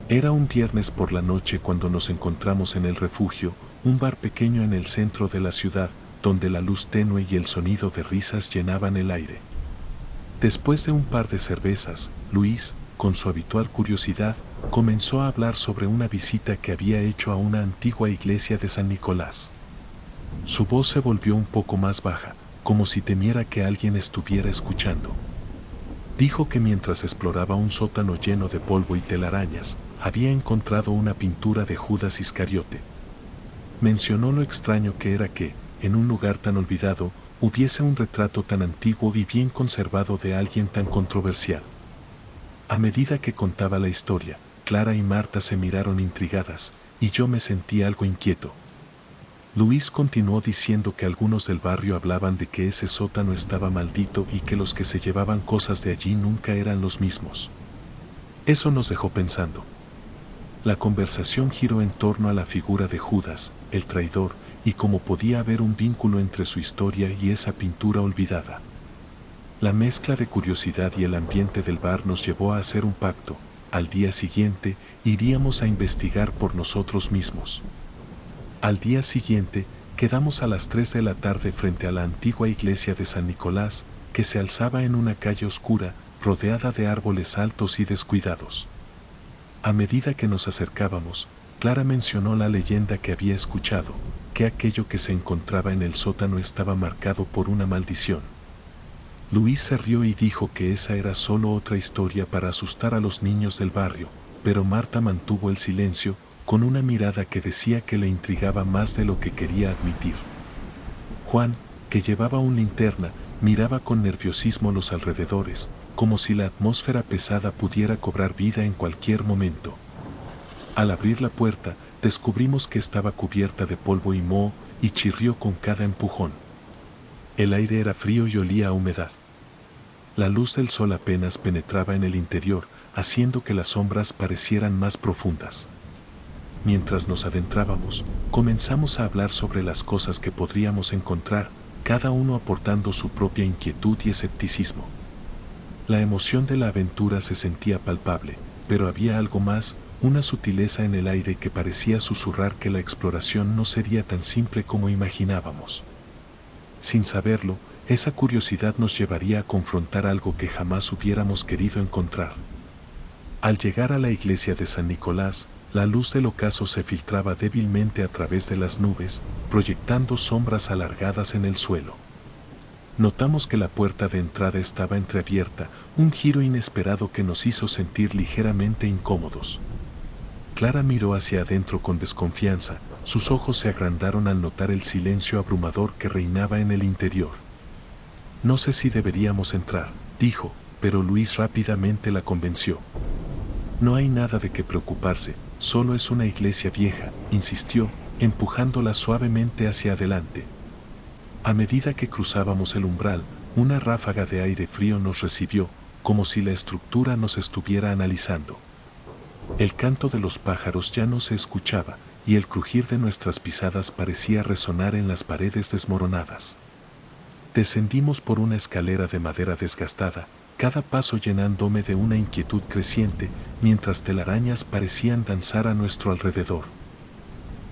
Era un viernes por la noche cuando nos encontramos en el refugio, un bar pequeño en el centro de la ciudad, donde la luz tenue y el sonido de risas llenaban el aire. Después de un par de cervezas, Luis, con su habitual curiosidad, comenzó a hablar sobre una visita que había hecho a una antigua iglesia de San Nicolás. Su voz se volvió un poco más baja, como si temiera que alguien estuviera escuchando. Dijo que mientras exploraba un sótano lleno de polvo y telarañas, había encontrado una pintura de Judas Iscariote. Mencionó lo extraño que era que, en un lugar tan olvidado, hubiese un retrato tan antiguo y bien conservado de alguien tan controversial. A medida que contaba la historia, Clara y Marta se miraron intrigadas, y yo me sentí algo inquieto. Luis continuó diciendo que algunos del barrio hablaban de que ese sótano estaba maldito y que los que se llevaban cosas de allí nunca eran los mismos. Eso nos dejó pensando. La conversación giró en torno a la figura de Judas, el traidor, y cómo podía haber un vínculo entre su historia y esa pintura olvidada. La mezcla de curiosidad y el ambiente del bar nos llevó a hacer un pacto. Al día siguiente, iríamos a investigar por nosotros mismos. Al día siguiente, quedamos a las 3 de la tarde frente a la antigua iglesia de San Nicolás, que se alzaba en una calle oscura, rodeada de árboles altos y descuidados. A medida que nos acercábamos, Clara mencionó la leyenda que había escuchado, que aquello que se encontraba en el sótano estaba marcado por una maldición. Luis se rió y dijo que esa era solo otra historia para asustar a los niños del barrio, pero Marta mantuvo el silencio, con una mirada que decía que le intrigaba más de lo que quería admitir. Juan, que llevaba una linterna, miraba con nerviosismo los alrededores, como si la atmósfera pesada pudiera cobrar vida en cualquier momento. Al abrir la puerta, descubrimos que estaba cubierta de polvo y moho, y chirrió con cada empujón. El aire era frío y olía a humedad. La luz del sol apenas penetraba en el interior, haciendo que las sombras parecieran más profundas. Mientras nos adentrábamos, comenzamos a hablar sobre las cosas que podríamos encontrar, cada uno aportando su propia inquietud y escepticismo. La emoción de la aventura se sentía palpable, pero había algo más, una sutileza en el aire que parecía susurrar que la exploración no sería tan simple como imaginábamos. Sin saberlo, esa curiosidad nos llevaría a confrontar algo que jamás hubiéramos querido encontrar. Al llegar a la iglesia de San Nicolás, la luz del ocaso se filtraba débilmente a través de las nubes, proyectando sombras alargadas en el suelo. Notamos que la puerta de entrada estaba entreabierta, un giro inesperado que nos hizo sentir ligeramente incómodos. Clara miró hacia adentro con desconfianza, sus ojos se agrandaron al notar el silencio abrumador que reinaba en el interior. No sé si deberíamos entrar, dijo, pero Luis rápidamente la convenció. No hay nada de qué preocuparse, solo es una iglesia vieja, insistió, empujándola suavemente hacia adelante. A medida que cruzábamos el umbral, una ráfaga de aire frío nos recibió, como si la estructura nos estuviera analizando. El canto de los pájaros ya no se escuchaba, y el crujir de nuestras pisadas parecía resonar en las paredes desmoronadas. Descendimos por una escalera de madera desgastada, cada paso llenándome de una inquietud creciente, mientras telarañas parecían danzar a nuestro alrededor.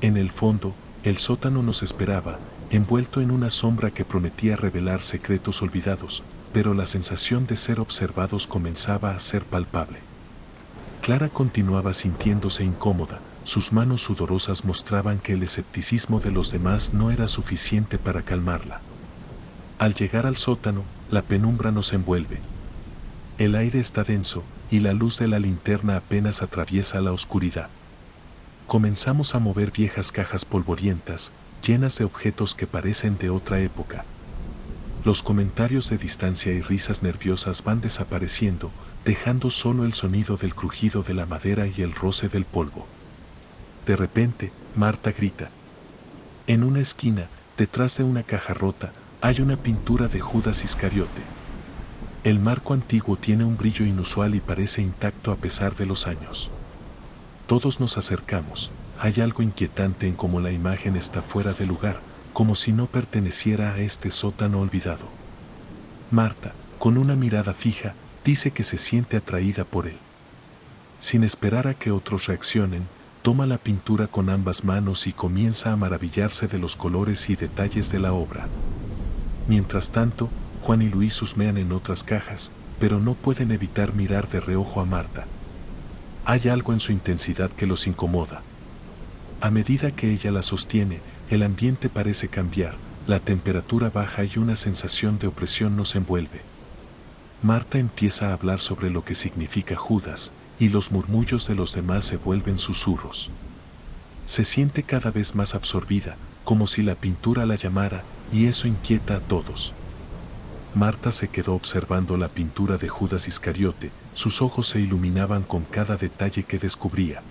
En el fondo, el sótano nos esperaba, envuelto en una sombra que prometía revelar secretos olvidados, pero la sensación de ser observados comenzaba a ser palpable. Clara continuaba sintiéndose incómoda, sus manos sudorosas mostraban que el escepticismo de los demás no era suficiente para calmarla. Al llegar al sótano, la penumbra nos envuelve. El aire está denso, y la luz de la linterna apenas atraviesa la oscuridad. Comenzamos a mover viejas cajas polvorientas, llenas de objetos que parecen de otra época. Los comentarios de distancia y risas nerviosas van desapareciendo, dejando solo el sonido del crujido de la madera y el roce del polvo. De repente, Marta grita. En una esquina, detrás de una caja rota, hay una pintura de Judas Iscariote. El marco antiguo tiene un brillo inusual y parece intacto a pesar de los años. Todos nos acercamos, hay algo inquietante en cómo la imagen está fuera de lugar, como si no perteneciera a este sótano olvidado. Marta, con una mirada fija, dice que se siente atraída por él. Sin esperar a que otros reaccionen, toma la pintura con ambas manos y comienza a maravillarse de los colores y detalles de la obra. Mientras tanto, Juan y Luis husmean en otras cajas, pero no pueden evitar mirar de reojo a Marta. Hay algo en su intensidad que los incomoda. A medida que ella la sostiene, el ambiente parece cambiar, la temperatura baja y una sensación de opresión nos envuelve. Marta empieza a hablar sobre lo que significa Judas, y los murmullos de los demás se vuelven susurros. Se siente cada vez más absorbida, como si la pintura la llamara, y eso inquieta a todos. Marta se quedó observando la pintura de Judas Iscariote, sus ojos se iluminaban con cada detalle que descubría.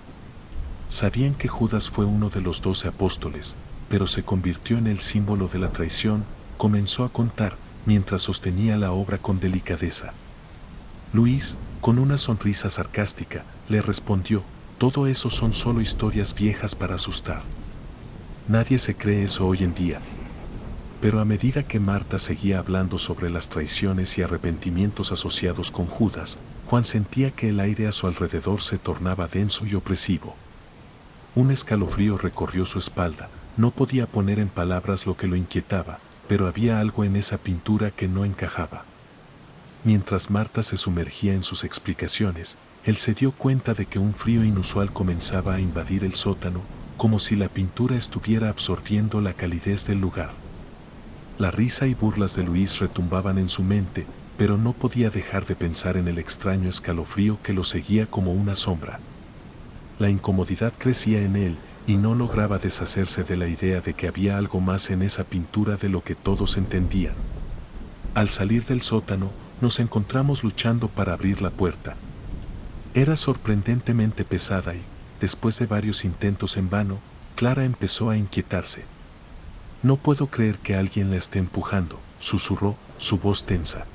Sabían que Judas fue uno de los 12 apóstoles, pero se convirtió en el símbolo de la traición, comenzó a contar, mientras sostenía la obra con delicadeza. Luis, con una sonrisa sarcástica, le respondió: todo eso son solo historias viejas para asustar. Nadie se cree eso hoy en día. Pero a medida que Marta seguía hablando sobre las traiciones y arrepentimientos asociados con Judas, Juan sentía que el aire a su alrededor se tornaba denso y opresivo. Un escalofrío recorrió su espalda, no podía poner en palabras lo que lo inquietaba, pero había algo en esa pintura que no encajaba. Mientras Marta se sumergía en sus explicaciones, él se dio cuenta de que un frío inusual comenzaba a invadir el sótano, como si la pintura estuviera absorbiendo la calidez del lugar. La risa y burlas de Luis retumbaban en su mente, pero no podía dejar de pensar en el extraño escalofrío que lo seguía como una sombra. La incomodidad crecía en él, y no lograba deshacerse de la idea de que había algo más en esa pintura de lo que todos entendían. Al salir del sótano, nos encontramos luchando para abrir la puerta. Era sorprendentemente pesada y, después de varios intentos en vano, Clara empezó a inquietarse. No puedo creer que alguien la esté empujando, susurró, su voz tensa.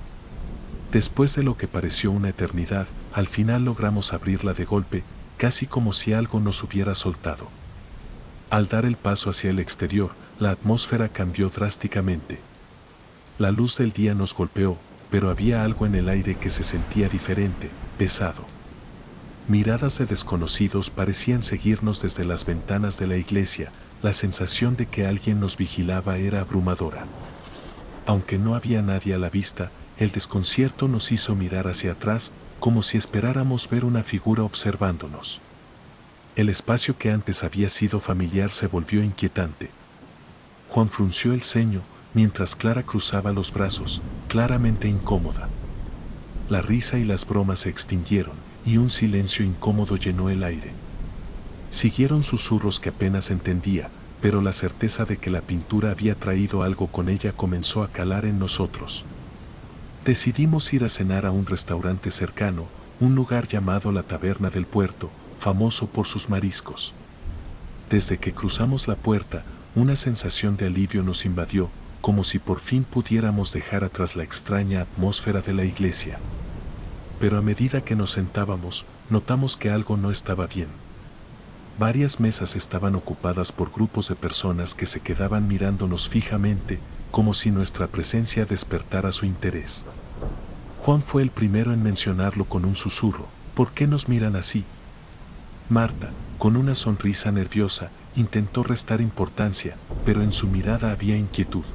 Después de lo que pareció una eternidad, al final logramos abrirla de golpe, casi como si algo nos hubiera soltado. Al dar el paso hacia el exterior, la atmósfera cambió drásticamente. La luz del día nos golpeó, pero había algo en el aire que se sentía diferente, pesado. Miradas de desconocidos parecían seguirnos desde las ventanas de la iglesia, la sensación de que alguien nos vigilaba era abrumadora. Aunque no había nadie a la vista, el desconcierto nos hizo mirar hacia atrás, como si esperáramos ver una figura observándonos. El espacio que antes había sido familiar se volvió inquietante. Juan frunció el ceño, mientras Clara cruzaba los brazos, claramente incómoda. La risa y las bromas se extinguieron, y un silencio incómodo llenó el aire. Siguieron susurros que apenas entendía, pero la certeza de que la pintura había traído algo con ella comenzó a calar en nosotros. Decidimos ir a cenar a un restaurante cercano, un lugar llamado la Taberna del Puerto, famoso por sus mariscos. Desde que cruzamos la puerta, una sensación de alivio nos invadió, como si por fin pudiéramos dejar atrás la extraña atmósfera de la iglesia. Pero a medida que nos sentábamos, notamos que algo no estaba bien. Varias mesas estaban ocupadas por grupos de personas que se quedaban mirándonos fijamente, como si nuestra presencia despertara su interés. Juan fue el primero en mencionarlo con un susurro: ¿por qué nos miran así? Marta, con una sonrisa nerviosa, intentó restar importancia, pero en su mirada había inquietud.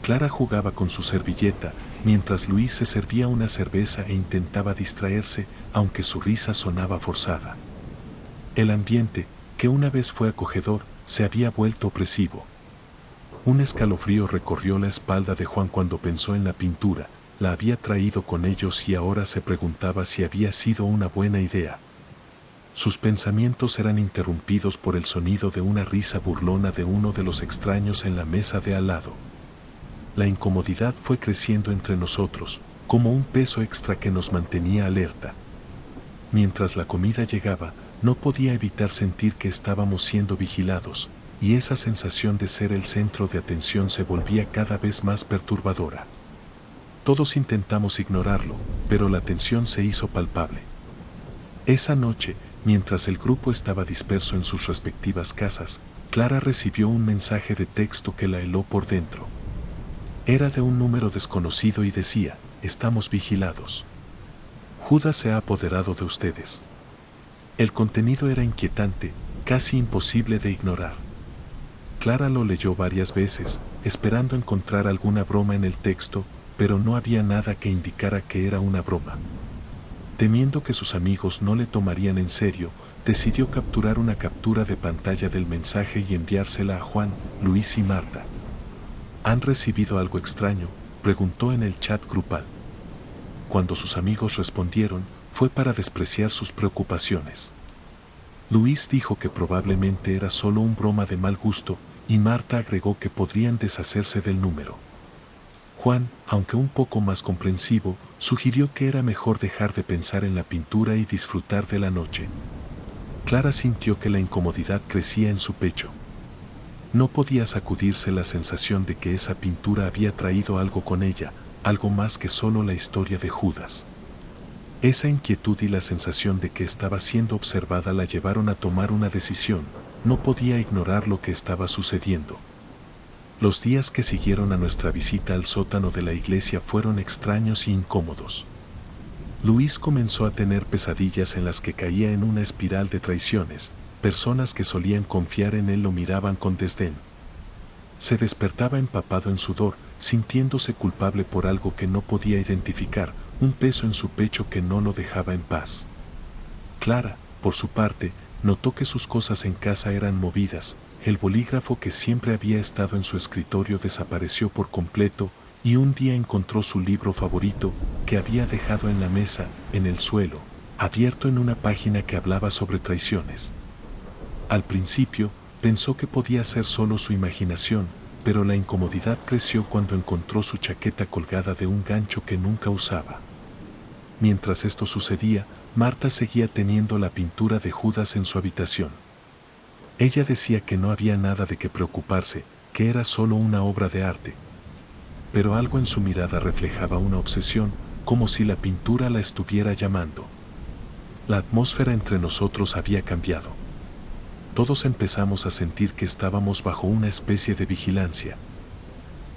Clara jugaba con su servilleta, mientras Luis se servía una cerveza e intentaba distraerse, aunque su risa sonaba forzada. El ambiente, que una vez fue acogedor, se había vuelto opresivo. Un escalofrío recorrió la espalda de Juan cuando pensó en la pintura, la había traído con ellos y ahora se preguntaba si había sido una buena idea. Sus pensamientos eran interrumpidos por el sonido de una risa burlona de uno de los extraños en la mesa de al lado. La incomodidad fue creciendo entre nosotros, como un peso extra que nos mantenía alerta. Mientras la comida llegaba, no podía evitar sentir que estábamos siendo vigilados, y esa sensación de ser el centro de atención se volvía cada vez más perturbadora. Todos intentamos ignorarlo, pero la tensión se hizo palpable. Esa noche, mientras el grupo estaba disperso en sus respectivas casas, Clara recibió un mensaje de texto que la heló por dentro. Era de un número desconocido y decía: estamos vigilados. Judas se ha apoderado de ustedes. El contenido era inquietante, casi imposible de ignorar. Clara lo leyó varias veces, esperando encontrar alguna broma en el texto, pero no había nada que indicara que era una broma. Temiendo que sus amigos no le tomarían en serio, decidió capturar una captura de pantalla del mensaje y enviársela a Juan, Luis y Marta. ¿Han recibido algo extraño?, preguntó en el chat grupal. Cuando sus amigos respondieron, fue para despreciar sus preocupaciones. Luis dijo que probablemente era solo un broma de mal gusto, y Marta agregó que podrían deshacerse del número. Juan, aunque un poco más comprensivo, sugirió que era mejor dejar de pensar en la pintura y disfrutar de la noche. Clara sintió que la incomodidad crecía en su pecho. No podía sacudirse la sensación de que esa pintura había traído algo con ella, algo más que solo la historia de Judas. Esa inquietud y la sensación de que estaba siendo observada la llevaron a tomar una decisión. No podía ignorar lo que estaba sucediendo. Los días que siguieron a nuestra visita al sótano de la iglesia fueron extraños y incómodos. Luis comenzó a tener pesadillas en las que caía en una espiral de traiciones. Personas que solían confiar en él lo miraban con desdén. Se despertaba empapado en sudor, sintiéndose culpable por algo que no podía identificar, un peso en su pecho que no lo dejaba en paz. Clara, por su parte, notó que sus cosas en casa eran movidas. El bolígrafo que siempre había estado en su escritorio desapareció por completo, y un día encontró su libro favorito, que había dejado en la mesa, en el suelo, abierto en una página que hablaba sobre traiciones. Al principio, pensó que podía ser solo su imaginación, pero la incomodidad creció cuando encontró su chaqueta colgada de un gancho que nunca usaba. Mientras esto sucedía, Marta seguía teniendo la pintura de Judas en su habitación. Ella decía que no había nada de qué preocuparse, que era solo una obra de arte. Pero algo en su mirada reflejaba una obsesión, como si la pintura la estuviera llamando. La atmósfera entre nosotros había cambiado. Todos empezamos a sentir que estábamos bajo una especie de vigilancia.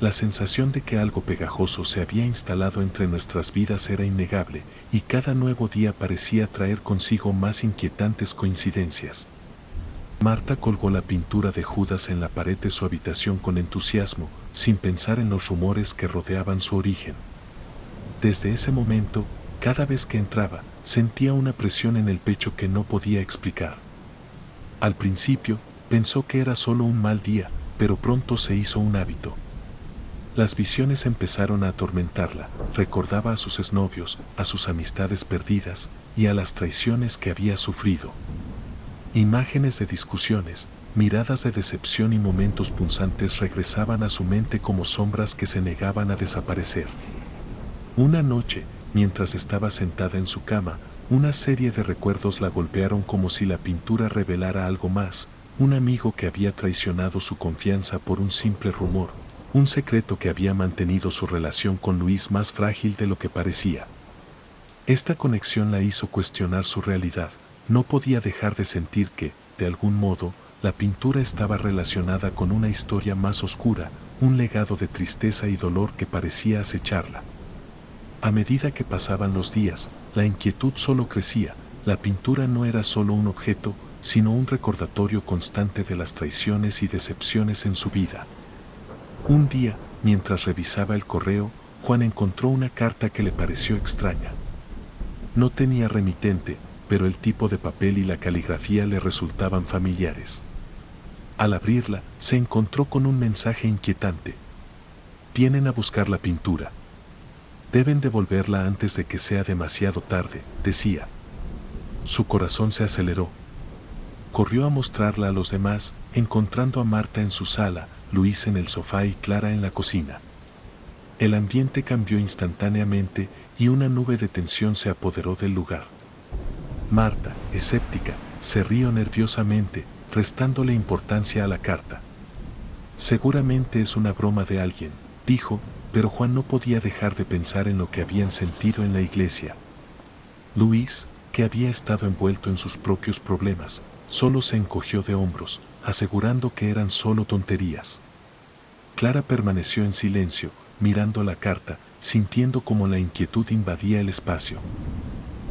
La sensación de que algo pegajoso se había instalado entre nuestras vidas era innegable, y cada nuevo día parecía traer consigo más inquietantes coincidencias. Marta colgó la pintura de Judas en la pared de su habitación con entusiasmo, sin pensar en los rumores que rodeaban su origen. Desde ese momento, cada vez que entraba, sentía una presión en el pecho que no podía explicar. Al principio, pensó que era solo un mal día, pero pronto se hizo un hábito. Las visiones empezaron a atormentarla, recordaba a sus exnovios, a sus amistades perdidas, y a las traiciones que había sufrido. Imágenes de discusiones, miradas de decepción y momentos punzantes regresaban a su mente como sombras que se negaban a desaparecer. Una noche, mientras estaba sentada en su cama, una serie de recuerdos la golpearon como si la pintura revelara algo más, un amigo que había traicionado su confianza por un simple rumor, un secreto que había mantenido su relación con Luis más frágil de lo que parecía. Esta conexión la hizo cuestionar su realidad. No podía dejar de sentir que, de algún modo, la pintura estaba relacionada con una historia más oscura, un legado de tristeza y dolor que parecía acecharla. A medida que pasaban los días, la inquietud solo crecía. La pintura no era solo un objeto, sino un recordatorio constante de las traiciones y decepciones en su vida. Un día, mientras revisaba el correo, Juan encontró una carta que le pareció extraña. No tenía remitente, pero el tipo de papel y la caligrafía le resultaban familiares. Al abrirla, se encontró con un mensaje inquietante. Vienen a buscar la pintura. Deben devolverla antes de que sea demasiado tarde, decía. Su corazón se aceleró. Corrió a mostrarla a los demás, encontrando a Marta en su sala, Luis en el sofá y Clara en la cocina. El ambiente cambió instantáneamente y una nube de tensión se apoderó del lugar. Marta, escéptica, se rió nerviosamente, restándole importancia a la carta. Seguramente es una broma de alguien, dijo, pero Juan no podía dejar de pensar en lo que habían sentido en la iglesia. Luis, que había estado envuelto en sus propios problemas, solo se encogió de hombros, asegurando que eran solo tonterías. Clara permaneció en silencio, mirando la carta, sintiendo como la inquietud invadía el espacio.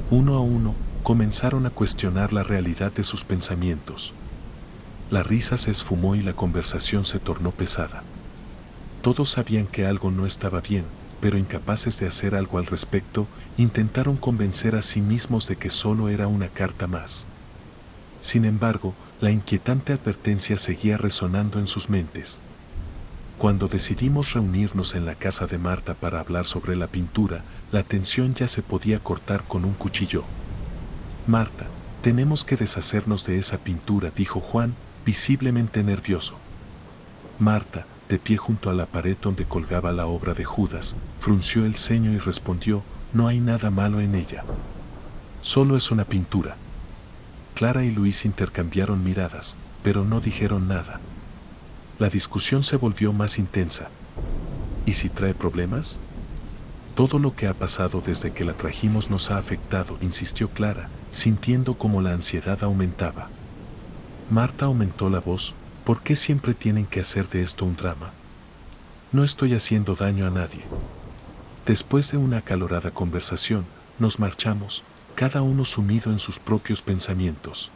Uno a uno, comenzaron a cuestionar la realidad de sus pensamientos. La risa se esfumó y la conversación se tornó pesada. Todos sabían que algo no estaba bien, pero incapaces de hacer algo al respecto, intentaron convencer a sí mismos de que solo era una carta más. Sin embargo, la inquietante advertencia seguía resonando en sus mentes. Cuando decidimos reunirnos en la casa de Marta para hablar sobre la pintura, la tensión ya se podía cortar con un cuchillo. Marta, tenemos que deshacernos de esa pintura, dijo Juan, visiblemente nervioso. Marta, de pie junto a la pared donde colgaba la obra de Judas, frunció el ceño y respondió, no hay nada malo en ella. Solo es una pintura. Clara y Luis intercambiaron miradas, pero no dijeron nada. La discusión se volvió más intensa. ¿Y si trae problemas? Todo lo que ha pasado desde que la trajimos nos ha afectado, insistió Clara, sintiendo como la ansiedad aumentaba. Marta aumentó la voz, ¿por qué siempre tienen que hacer de esto un drama? No estoy haciendo daño a nadie. Después de una acalorada conversación, nos marchamos, cada uno sumido en sus propios pensamientos.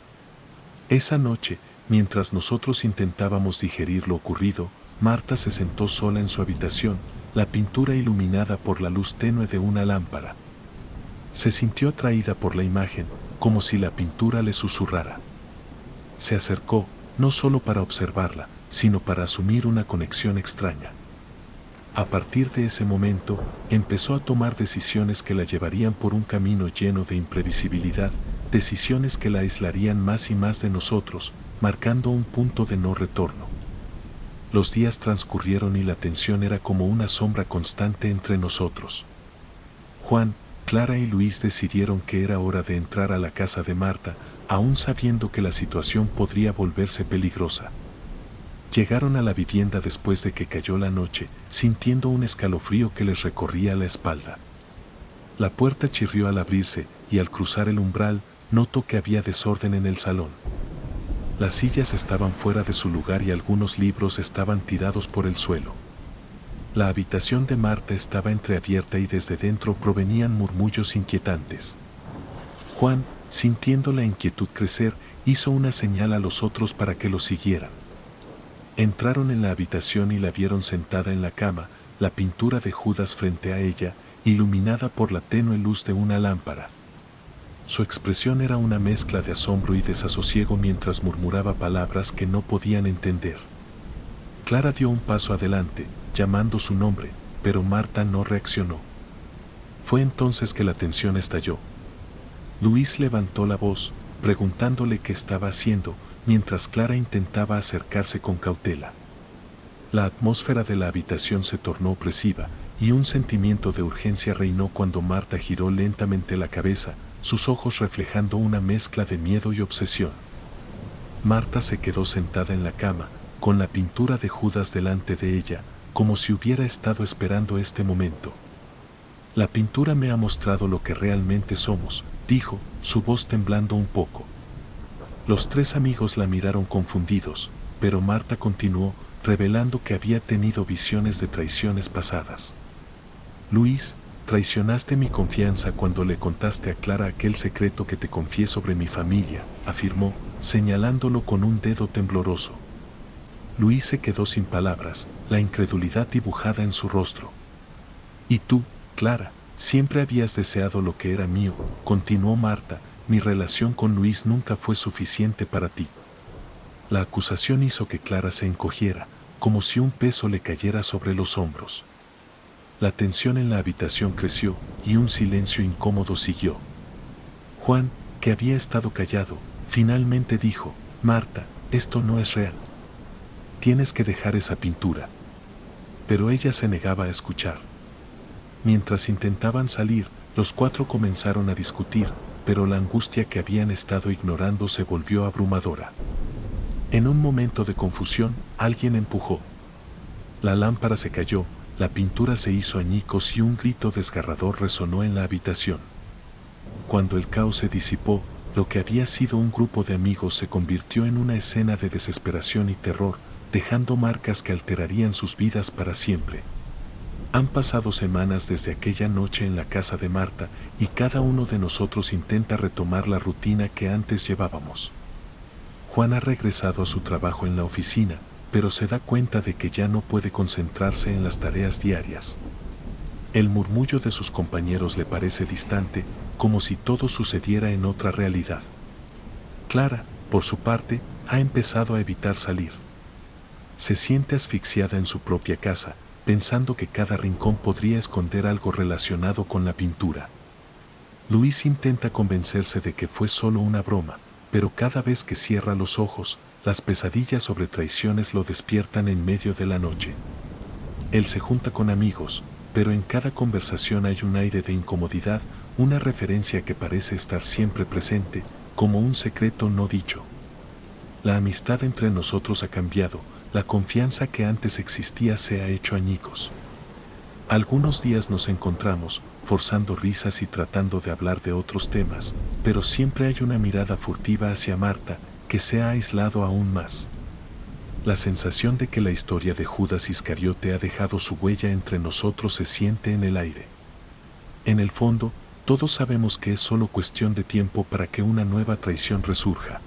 Esa noche, mientras nosotros intentábamos digerir lo ocurrido, Marta se sentó sola en su habitación, la pintura iluminada por la luz tenue de una lámpara. Se sintió atraída por la imagen, como si la pintura le susurrara. Se acercó, no solo para observarla, sino para asumir una conexión extraña. A partir de ese momento, empezó a tomar decisiones que la llevarían por un camino lleno de imprevisibilidad, decisiones que la aislarían más y más de nosotros, marcando un punto de no retorno. Los días transcurrieron y la tensión era como una sombra constante entre nosotros. Juan, Clara y Luis decidieron que era hora de entrar a la casa de Marta, aún sabiendo que la situación podría volverse peligrosa. Llegaron a la vivienda después de que cayó la noche, sintiendo un escalofrío que les recorría la espalda. La puerta chirrió al abrirse, y al cruzar el umbral, notó que había desorden en el salón. Las sillas estaban fuera de su lugar y algunos libros estaban tirados por el suelo. La habitación de Marta estaba entreabierta y desde dentro provenían murmullos inquietantes. Juan, sintiendo la inquietud crecer, hizo una señal a los otros para que lo siguieran. Entraron en la habitación y la vieron sentada en la cama, la pintura de Judas frente a ella, iluminada por la tenue luz de una lámpara. Su expresión era una mezcla de asombro y desasosiego mientras murmuraba palabras que no podían entender. Clara dio un paso adelante, llamando su nombre, pero Marta no reaccionó. Fue entonces que la tensión estalló. Luis levantó la voz, preguntándole qué estaba haciendo, mientras Clara intentaba acercarse con cautela. La atmósfera de la habitación se tornó opresiva, y un sentimiento de urgencia reinó cuando Marta giró lentamente la cabeza, sus ojos reflejando una mezcla de miedo y obsesión. Marta se quedó sentada en la cama, con la pintura de Judas delante de ella, como si hubiera estado esperando este momento. La pintura me ha mostrado lo que realmente somos, dijo, su voz temblando un poco. Los tres amigos la miraron confundidos, pero Marta continuó, revelando que había tenido visiones de traiciones pasadas. Luis, traicionaste mi confianza cuando le contaste a Clara aquel secreto que te confié sobre mi familia, afirmó, señalándolo con un dedo tembloroso. Luis se quedó sin palabras, la incredulidad dibujada en su rostro. Y tú, Clara, siempre habías deseado lo que era mío, continuó Marta, mi relación con Luis nunca fue suficiente para ti. La acusación hizo que Clara se encogiera, como si un peso le cayera sobre los hombros. La tensión en la habitación creció, y un silencio incómodo siguió. Juan, que había estado callado, finalmente dijo, Marta, esto no es real. Tienes que dejar esa pintura. Pero ella se negaba a escuchar. Mientras intentaban salir, los cuatro comenzaron a discutir, pero la angustia que habían estado ignorando se volvió abrumadora. En un momento de confusión, alguien empujó. La lámpara se cayó, la pintura se hizo añicos y un grito desgarrador resonó en la habitación. Cuando el caos se disipó, lo que había sido un grupo de amigos se convirtió en una escena de desesperación y terror, dejando marcas que alterarían sus vidas para siempre. Han pasado semanas desde aquella noche en la casa de Marta y cada uno de nosotros intenta retomar la rutina que antes llevábamos. Juan ha regresado a su trabajo en la oficina, pero se da cuenta de que ya no puede concentrarse en las tareas diarias. El murmullo de sus compañeros le parece distante, como si todo sucediera en otra realidad. Clara, por su parte, ha empezado a evitar salir. Se siente asfixiada en su propia casa, pensando que cada rincón podría esconder algo relacionado con la pintura. Luis intenta convencerse de que fue solo una broma, pero cada vez que cierra los ojos, las pesadillas sobre traiciones lo despiertan en medio de la noche. Él se junta con amigos, pero en cada conversación hay un aire de incomodidad, una referencia que parece estar siempre presente, como un secreto no dicho. La amistad entre nosotros ha cambiado, la confianza que antes existía se ha hecho añicos. Algunos días nos encontramos, forzando risas y tratando de hablar de otros temas, pero siempre hay una mirada furtiva hacia Marta, que se ha aislado aún más. La sensación de que la historia de Judas Iscariote ha dejado su huella entre nosotros se siente en el aire. En el fondo, todos sabemos que es solo cuestión de tiempo para que una nueva traición resurja.